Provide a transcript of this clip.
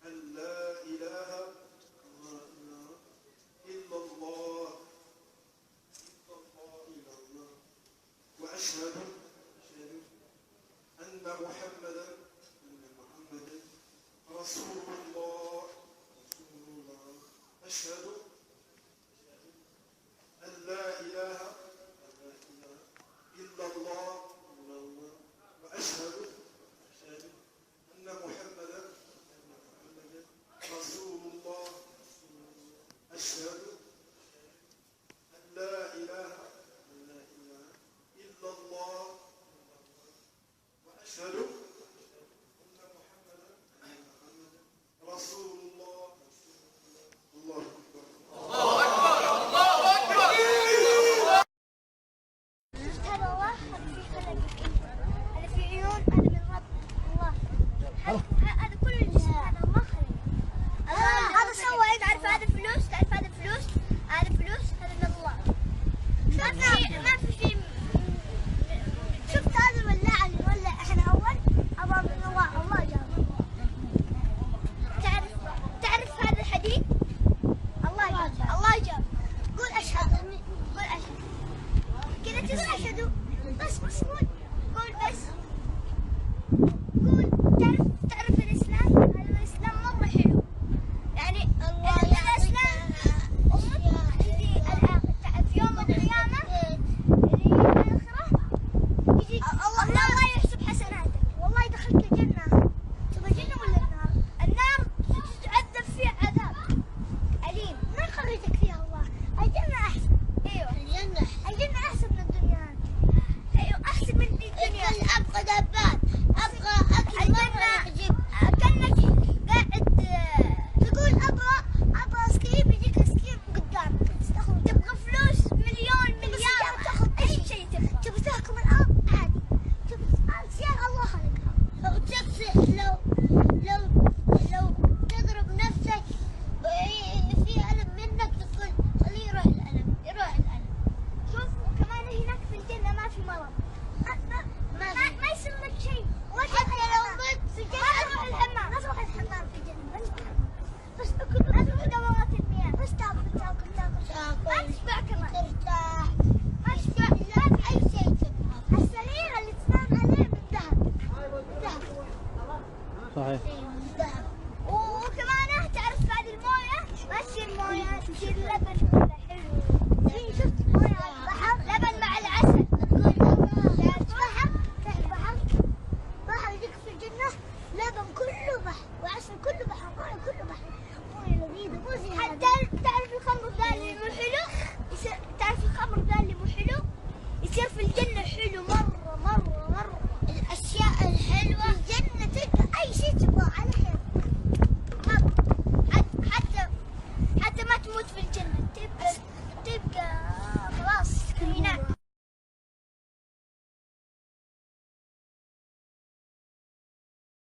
أن لا إله إلا الله وأشهد أن محمدا رسول الله. أشهد أن لا إله إلا الله وأشهد أن محمدا رسول الله. أشهد أن لا إله إلا الله وأشهد أن محمدا رسول الله. الله أكبر. هذا الله في خلقك، هذا في عيون، هذا من رب الله. هذا كل الجسم هذا الله خلقه. هذا سوى، تعرف هذا فلوس، تعرف هذا فلوس، هذا فلوس، هذا من الله. ما في شيء. شفت هذا الولاعة اللي نولع احنا أول؟ أبغى من الله، الله جابه. تعرف هذا الحديد؟ الله جابه، الله جابه. قول أشهد، قول أشهد. كذا تقول أشهد بس قول بس. قول تعرف الإسلام؟ هذا الإسلام مرة حلو. يعني الإسلام في يوم القيامة اللي هي الآخرة يجي الله يحسب حسناتك، والله دخلت الجنة. تبغى الجنة ولا النار؟ النار تعذب فيها عذاب أليم، ما يخرجك فيها الله. الجنة أحسن. أيوه الجنة أحسن من الدنيا. أيوه أحسن من الدنيا. أبغى دبات، أبغى أكل مرة يعجب. كأنك قاعد تقول أبغى سكريم، يجيك سكريم قدامك. تبغى فلوس مليار تاخذ أي شيء تبغى تحكم الأرض عادي. تبغى سيارة الله خلقها. لو تضرب نفسك في ألم منك تقول خليه يروح الألم، يروح الألم. شوف كمان هناك في الجنة ما في مرض، ما يصير لك شيء. حتى لو مت في الجنة ما تروح الحمام، ما تروح الحمام في الجنة. بس تاكل، ما تروح دورات المياه، بس تاكل ما تشبع كمان، ترتاح ما تشبع. لا في أي شيء تبغى. السرير اللي تنام عليه من ذهب. صحيح. ذهب. وكمان تعرف بعد المويه ما تصير مويه، تصير لبن كذا حلو. شوف